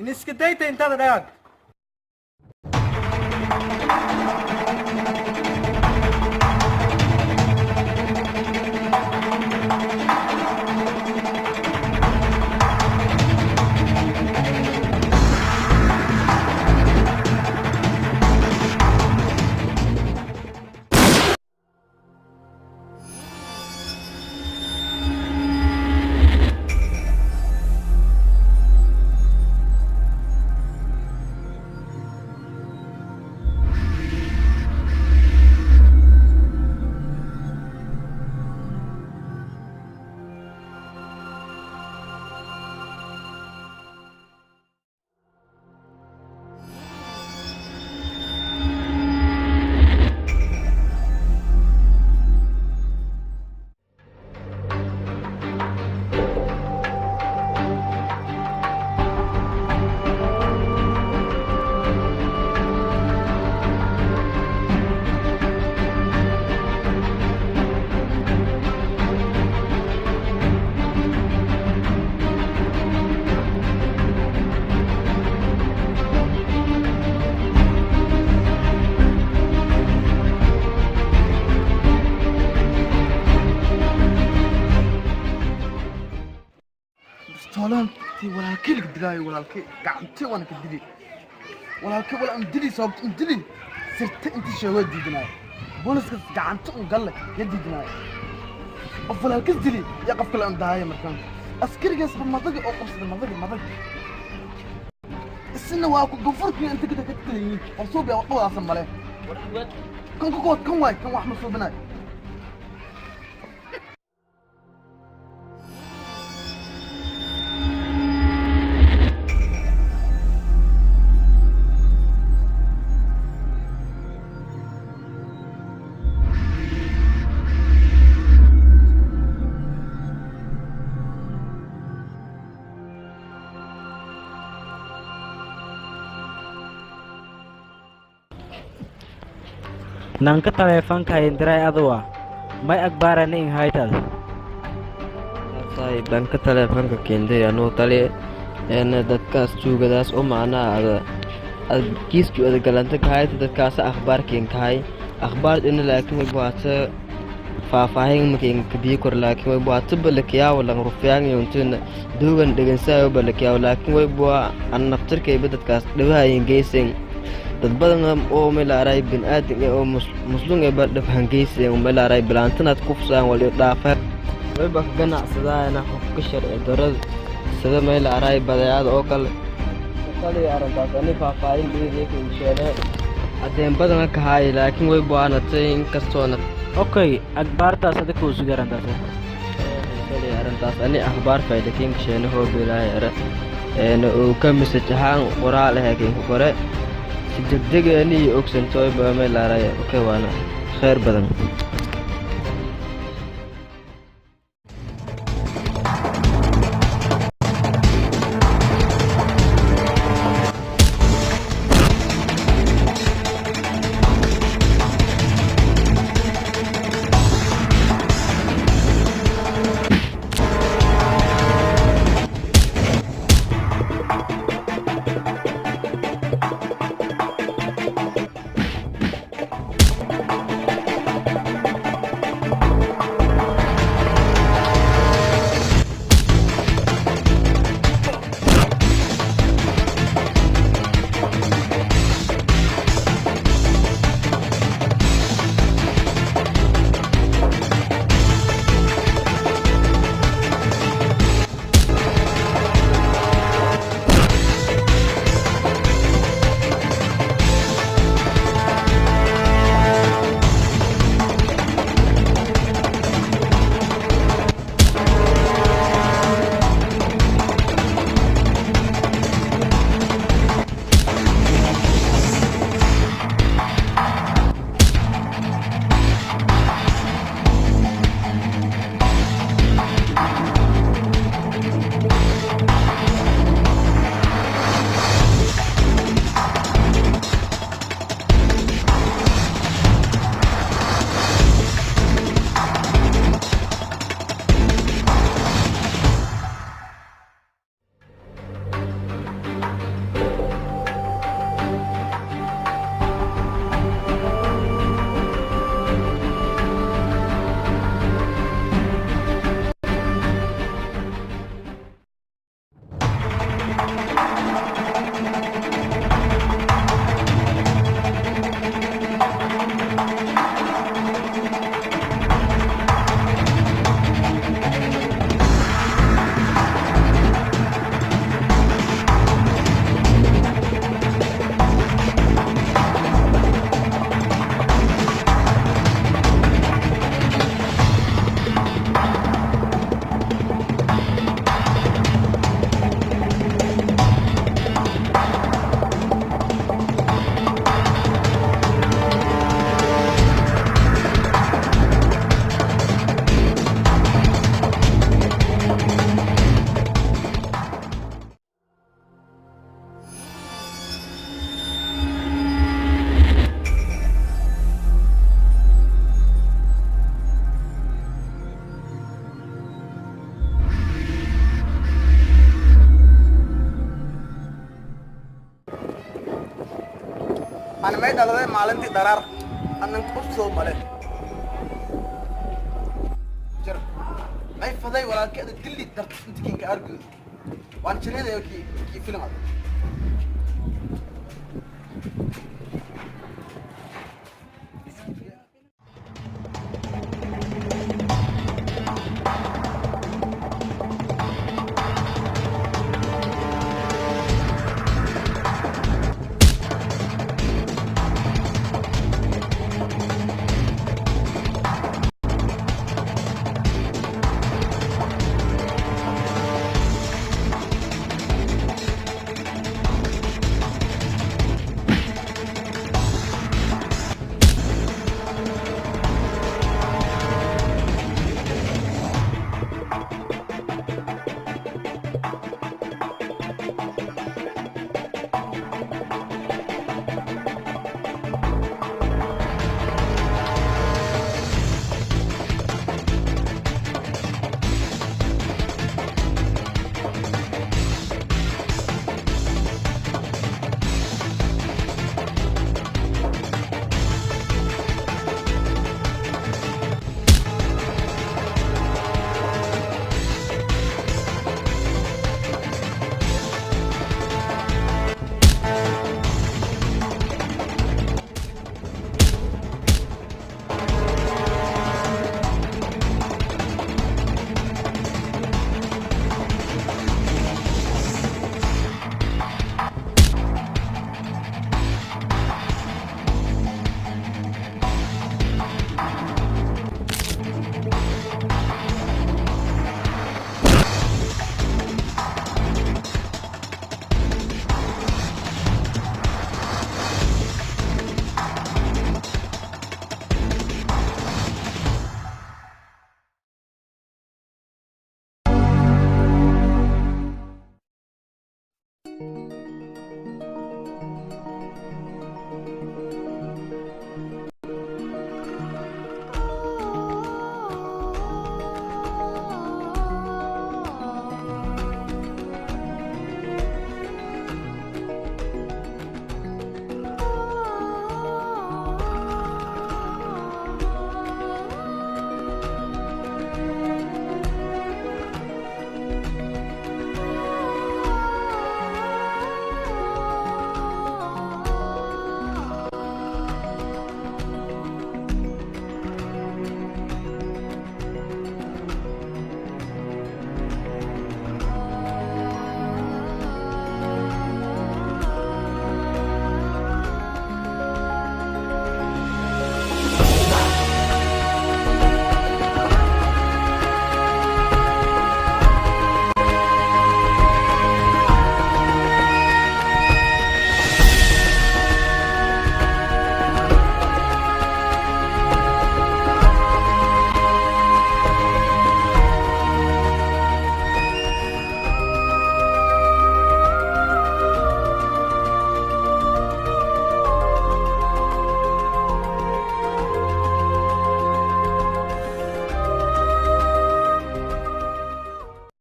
in iska dayta intaada dhagaag طالانتي ولا كل دلاي ولا كي قعدتي وانا كدلي ولا كي ولا مدلي صوت مدلي صرت انت شواد دي دلاي بولس قعدت وقال لك يدي دلاي افضل كدلي يا قف كل امدايه مكان اسكر جس بالمنطقه او قبس بالمنطقه السنه واكو قفرتني انت كده كتلي وصوب يا وقوا اصلا مالك كم واي كم واحد مصوبنا Nangka telepon kain terai adua, mai akbaran ing haital. Sai banka telepon ka kende anu tale en dadkaas jugadaas oo macna ad kiisku ad galanta kahay dadkaas akhbaar keen kahay akhbaar in laakiin way baata faahfaahin makin kadiye kor laakiin way baata balkiyaa wala rufyaan yoontina duugan dhageysayo balkiyaa laakiin way baa an naftirkay dadkaas dhawaayeen geyseen dad badan oo meelaaray bin aadin oo muslim ay bad hangeysi oo meelaaray bilaantanaad ku fusaan wali dhaafa way bak ganacsadayna xubka sharci darad sida meelaaray badeecad oo kale arintaas ani faahfaahin dhigay in sheelay adeen badan ka hay laakiin way baanatay in kastoona Okay, akbartaas ada ku sugarantaas. arintaas ani akhbaar fayda kin sheena hoo bilaayara oo ka message ahaan qoraal ah keen ku qore si degdeg ah ani ogsantoy baa meelaaray okay waana khayr badan أنا ما يدل maalintii dharaar أنا كوسو ماله جر ما يفضي ولا كده دلي درت أنت كين كأرجو وأنا شنو ده كي فيلم هذا